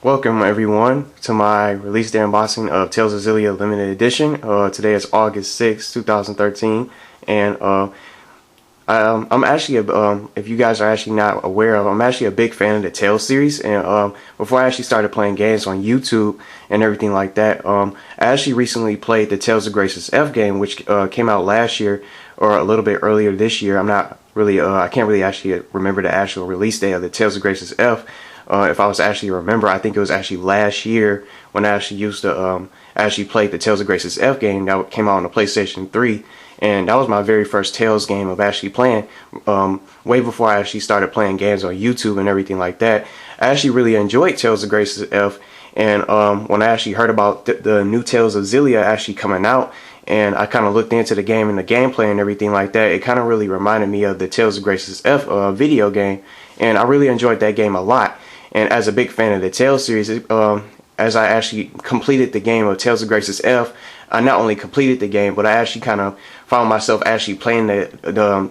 Welcome everyone to my release day unboxing of Tales of Xillia limited edition. Today is August 6, 2013, and I'm actually if you guys are actually not aware of, I'm actually a big fan of the Tales series. And before I actually started playing games on YouTube and everything like that, I actually recently played the Tales of Graces F game, which came out last year or a little bit earlier this year. I'm not really I can't really actually remember the actual release day of the Tales of Graces F. If I was actually remember, I think it was actually last year when I actually used to actually played the Tales of Graces F game that came out on the PlayStation 3, and that was my very first Tales game of actually playing. Way before I actually started playing games on YouTube and everything like that, I actually really enjoyed Tales of Graces F. And when I actually heard about the new Tales of Xillia actually coming out, and I kind of looked into the game and the gameplay and everything like that, it kind of really reminded me of the Tales of Graces F video game, and I really enjoyed that game a lot. And as a big fan of the Tales series, as I actually completed the game of Tales of Graces F, I not only completed the game, but I actually kind of found myself actually playing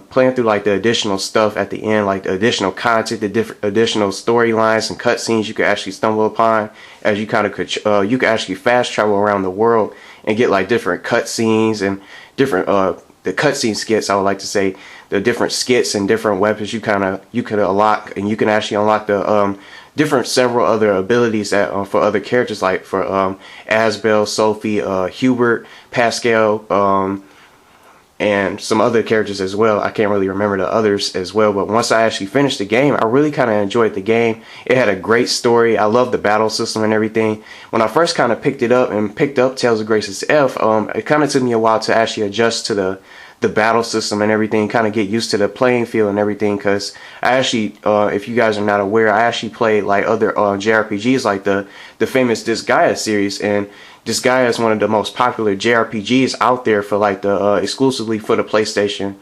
playing through like the additional stuff at the end, like the additional content, the different additional storylines and cutscenes you could actually stumble upon, as you kind of could you could actually fast travel around the world and get like different cutscenes and different the cutscene skits, I would like to say, the different skits and different weapons you could unlock, and you can actually unlock the different several other abilities that for other characters, like for Asbel, Sophie, Hubert, Pascal, and some other characters as well. I can't really remember the others as well, but once I actually finished the game, I really kind of enjoyed the game. It had a great story. I love the battle system and everything. When I first kind of picked up Tales of Graces F, it kind of took me a while to actually adjust to the battle system and everything, kind of get used to the playing field and everything, because I actually, if you guys are not aware, I actually played like other JRPGs, like the famous Xillia series, and Xillia is one of the most popular JRPGs out there for like the exclusively for the PlayStation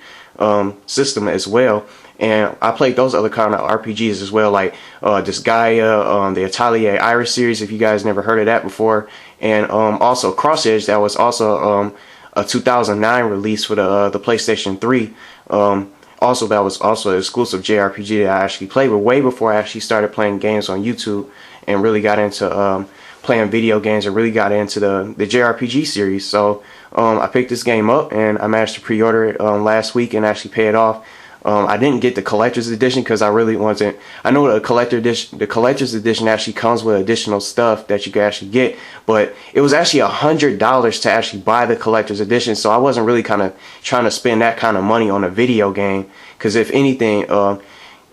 system as well. And I played those other kind of RPGs as well, like Xillia, the Atelier Iris series, if you guys never heard of that before, and also Cross Edge, that was also a 2009 release for the PlayStation 3. Also, that was also an exclusive JRPG that I actually played, but way before I actually started playing games on YouTube and really got into playing video games and really got into the JRPG series. So I picked this game up and I managed to pre-order it last week and actually pay it off. I didn't get the collector's edition because I really wasn't. I know the collector's edition actually comes with additional stuff that you can actually get, but it was actually $100 to actually buy the collector's edition. So I wasn't really kind of trying to spend that kind of money on a video game, because if anything,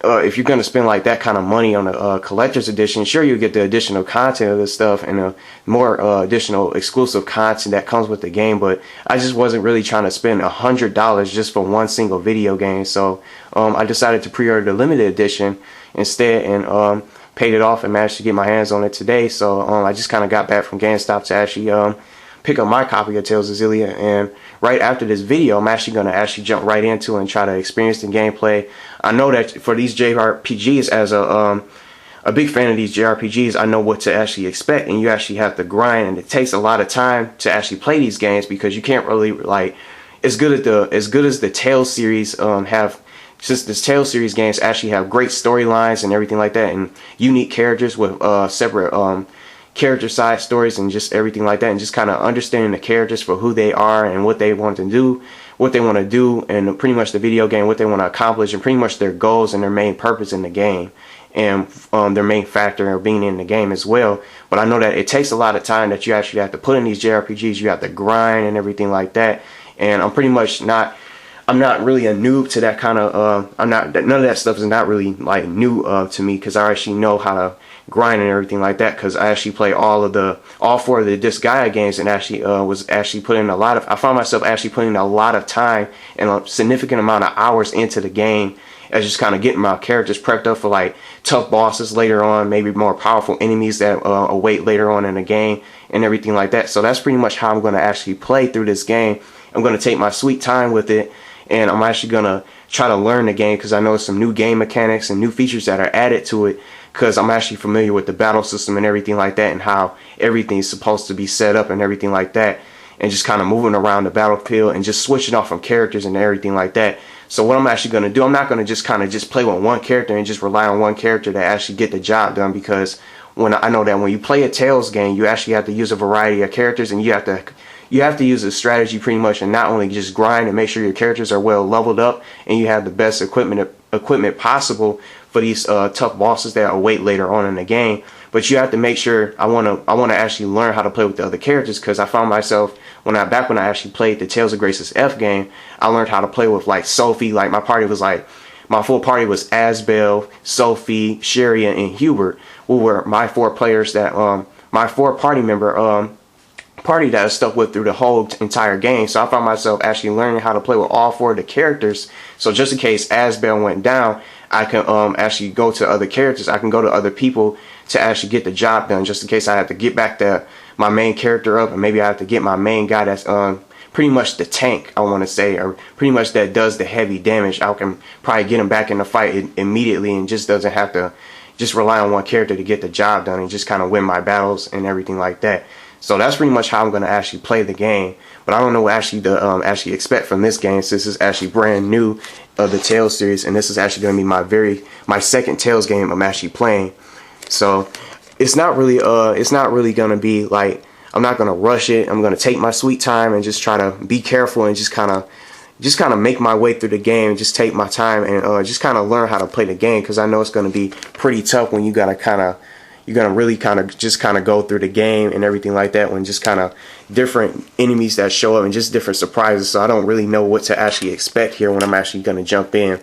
if you're going to spend like that kind of money on a collector's edition, sure, you get the additional content of this stuff and more additional exclusive content that comes with the game, but I just wasn't really trying to spend $100 just for one single video game. So I decided to pre-order the limited edition instead, and paid it off and managed to get my hands on it today. So I just kind of got back from GameStop to actually pick up my copy of Tales of Xillia, and right after this video, I'm actually going to jump right into it and try to experience the gameplay. I know that for these JRPGs, as a big fan of these JRPGs, I know what to actually expect, and you actually have to grind, and it takes a lot of time to actually play these games, because you can't really, like, as good as the Tales series have. Since the Tales series games actually have great storylines and everything like that, and unique characters with separate character side stories and just everything like that, and just kind of understanding the characters for who they are and what they want to do, and pretty much the video game, what they want to accomplish, and pretty much their goals and their main purpose in the game, and their main factor of being in the game as well. But I know that it takes a lot of time that you actually have to put in these JRPGs. You have to grind and everything like that, and I'm not really a noob to that kind of none of that stuff is not really like new to me, because I actually know how to grind and everything like that, because I actually play all four of the Xillia games, and actually was actually putting I found myself actually putting a lot of time and a significant amount of hours into the game, as just kind of getting my characters prepped up for like tough bosses later on, maybe more powerful enemies that await later on in the game and everything like that. So that's pretty much how I'm going to actually play through this game. I'm going to take my sweet time with it, and I'm actually going to try to learn the game, because I know some new game mechanics and new features that are added to it, because I'm actually familiar with the battle system and everything like that, and how everything's supposed to be set up and everything like that, and just kind of moving around the battlefield and just switching off from characters and everything like that. So what I'm actually going to do, I'm not going to just play with one character and just rely on one character to actually get the job done, because when I know that when you play a Tales game, you actually have to use a variety of characters, and you have to use a strategy pretty much, and not only just grind and make sure your characters are well leveled up and you have the best equipment possible for these tough bosses that await later on in the game. But you have to make sure I want to actually learn how to play with the other characters, because I found myself back when I actually played the Tales of Graces F game, I learned how to play with like Sophie. Like my full party was Asbel, Sophie, Xillia, and Hubert, who were my four players that my four party that I stuck with through the whole entire game. So I found myself actually learning how to play with all four of the characters. So just in case Asbel went down, I can actually go to other characters. I can go to other people to actually get the job done, just in case I have to get back my main character up, and maybe I have to get my main guy that's pretty much the tank, I want to say, or pretty much that does the heavy damage. I can probably get him back in the fight immediately, and just doesn't have to just rely on one character to get the job done, and just kind of win my battles and everything like that. So that's pretty much how I'm going to actually play the game. But I don't know what actually to actually expect from this game, since this is actually brand new of the Tales series, and this is actually going to be my second Tales game I'm actually playing. So it's not really going to be like, I'm not going to rush it. I'm going to take my sweet time and just try to be careful and just kind of make my way through the game, just take my time and just kind of learn how to play the game, because I know it's going to be pretty tough when you're going to really kind of go through the game and everything like that, when just kind of different enemies that show up and just different surprises. So I don't really know what to actually expect here when I'm actually going to jump in.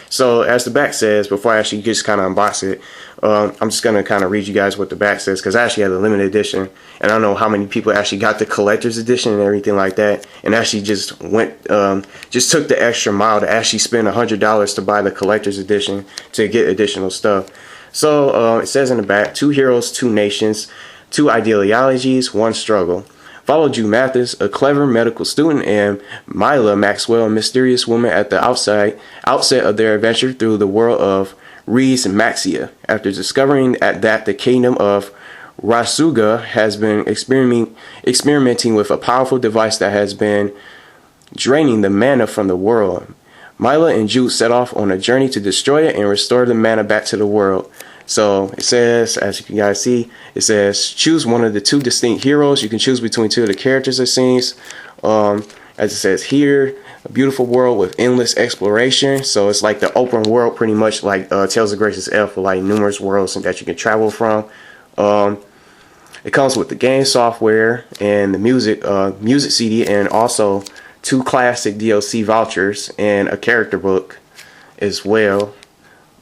So as the back says, before I actually just kind of unbox it, I'm just going to kind of read you guys what the back says, because I actually had the limited edition, and I don't know how many people actually got the collector's edition and everything like that, and actually just took the extra mile to actually spend $100 to buy the collector's edition to get additional stuff. So it says in the back, 2 heroes, 2 nations, 2 ideologies, 1 struggle. Follow Jew Mathis, a clever medical student, and Mila Maxwell, a mysterious woman at the outset of their adventure through the world of Res Maxia. After discovering that the kingdom of Rasuga has been experimenting with a powerful device that has been draining the mana from the world, Mila and Jude set off on a journey to destroy it and restore the mana back to the world. So it says, as you guys see, it says choose one of the 2 distinct heroes. You can choose between 2 of the characters it seems. As it says here, a beautiful world with endless exploration. So it's like the open world, pretty much like Tales of Graces F, with like numerous worlds that you can travel from. It comes with the game software and the music CD, and also 2 classic DLC vouchers and a character book as well.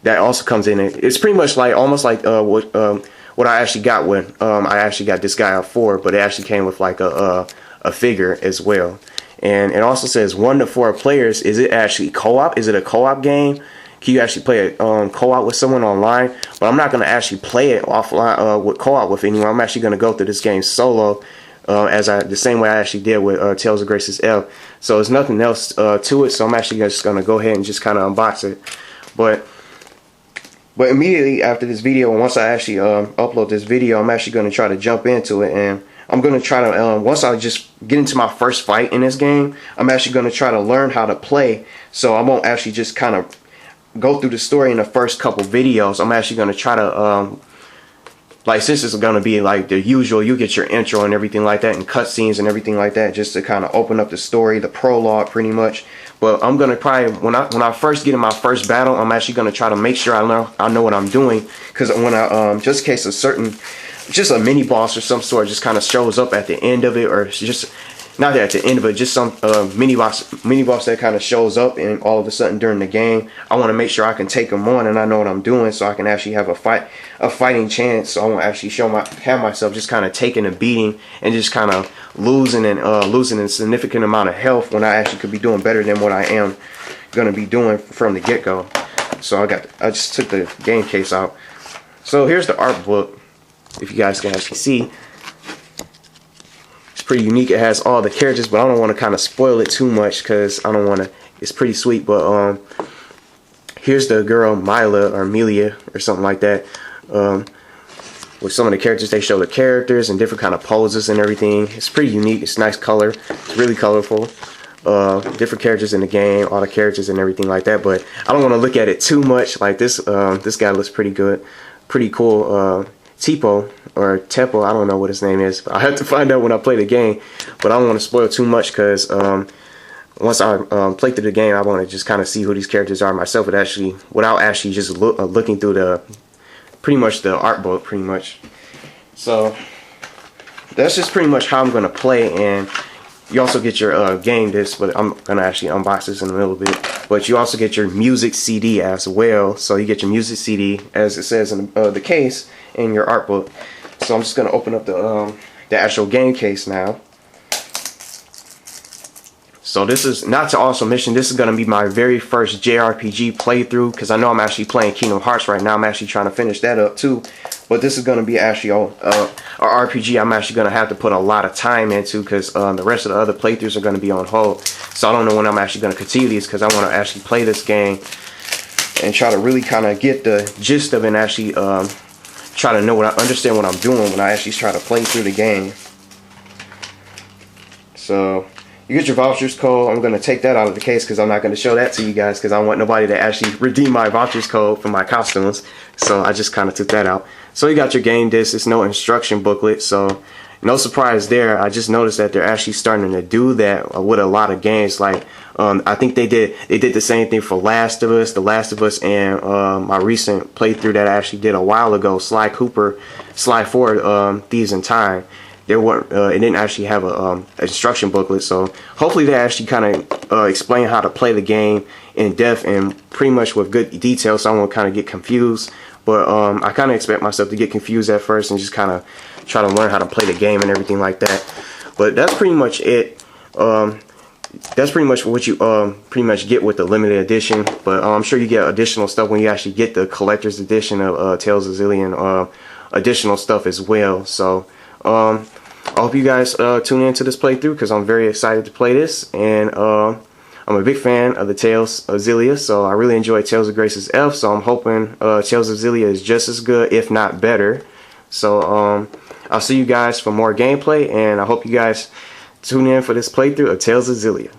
That also comes in it. It's pretty much like almost like what I actually got when I actually got this guy up for, but it actually came with like a figure as well. And it also says 1 to 4 players. Is it actually co-op? Is it a co-op game? Can you actually play it co-op with someone online? But I'm not going to actually play it offline with co-op with anyone. I'm actually going to go through this game solo, the same way I actually did with Tales of Graces F. So there's nothing else to it. So I'm actually just going to go ahead and just kind of unbox it. But immediately after this video, once I actually upload this video, I'm actually going to try to jump into it, and I'm going to try to, once I just get into my first fight in this game, I'm actually going to try to learn how to play, so I won't actually just kind of go through the story in the first couple videos. I'm actually going to try to, like, since it's going to be like the usual, you get your intro and everything like that, and cutscenes and everything like that, just to kind of open up the story, the prologue pretty much. But I'm gonna probably, when I first get in my first battle, I'm actually gonna try to make sure I know what I'm doing, because when I just in case just a mini boss or some sort just kind of shows up at the end of it, or just not at the end of it, just some mini boss that kind of shows up, and all of a sudden during the game, I want to make sure I can take them on and I know what I'm doing, so I can actually have a fighting chance. So I won't actually have myself just kind of taking a beating and just kind of losing a significant amount of health, when I actually could be doing better than what I am going to be doing from the get-go. So I just took the game case out. So here's the art book, if you guys can actually see. It's pretty unique. It has all the characters, but I don't want to kind of spoil it too much, because I don't want to. It's pretty sweet. But here's the girl Mila, or Melia or something like that. With some of the characters, they show the characters and different kind of poses and everything. It's pretty unique. It's nice color. It's really colorful. Different characters in the game, all the characters and everything like that. But I don't want to look at it too much. Like this guy looks pretty good, pretty cool. Tipo or Tempo, I don't know what his name is. I have to find out when I play the game, but I don't want to spoil too much because once I play through the game, I want to just kind of see who these characters are myself, without actually just looking through the pretty much the art book, pretty much. So that's just pretty much how I'm gonna play, and you also get your game disc, but I'm gonna actually unbox this in a little bit. But you also get your music CD as well. So you get your music CD, as it says in the case, in your art book. So I'm just gonna open up the actual game case now. So this is not to also mention, this is gonna be my very first JRPG playthrough, because I know I'm actually playing Kingdom Hearts right now. I'm actually trying to finish that up too. But this is gonna be actually a RPG I'm actually gonna have to put a lot of time into, because the rest of the other playthroughs are gonna be on hold. So I don't know when I'm actually gonna continue these, because I want to actually play this game and try to really kind of get the gist of it, and actually try to understand what I'm doing when I actually try to play through the game. So you get your vouchers code. I'm going to take that out of the case because I'm not going to show that to you guys, because I want nobody to actually redeem my vouchers code for my costumes. So I just kind of took that out. So you got your game disc. It's no instruction booklet, so no surprise there. I just noticed that they're actually starting to do that with a lot of games. Like I think they did the same thing for The Last of Us, and my recent playthrough that I actually did a while ago, Sly 4, Thieves in Time. It didn't actually have a instruction booklet, so hopefully they actually kind of explain how to play the game in depth and pretty much with good detail, so I won't kind of get confused. But I kind of expect myself to get confused at first and just kind of try to learn how to play the game and everything like that. But that's pretty much it. That's pretty much what you pretty much get with the limited edition. But I'm sure you get additional stuff when you actually get the collector's edition of Tales of Xillia, and additional stuff as well. So I hope you guys tune into this playthrough, because I'm very excited to play this, and I'm a big fan of the Tales of Xillia, so I really enjoy Tales of Grace's F, so I'm hoping Tales of Xillia is just as good, if not better. So I'll see you guys for more gameplay, and I hope you guys tune in for this playthrough of Tales of Xillia.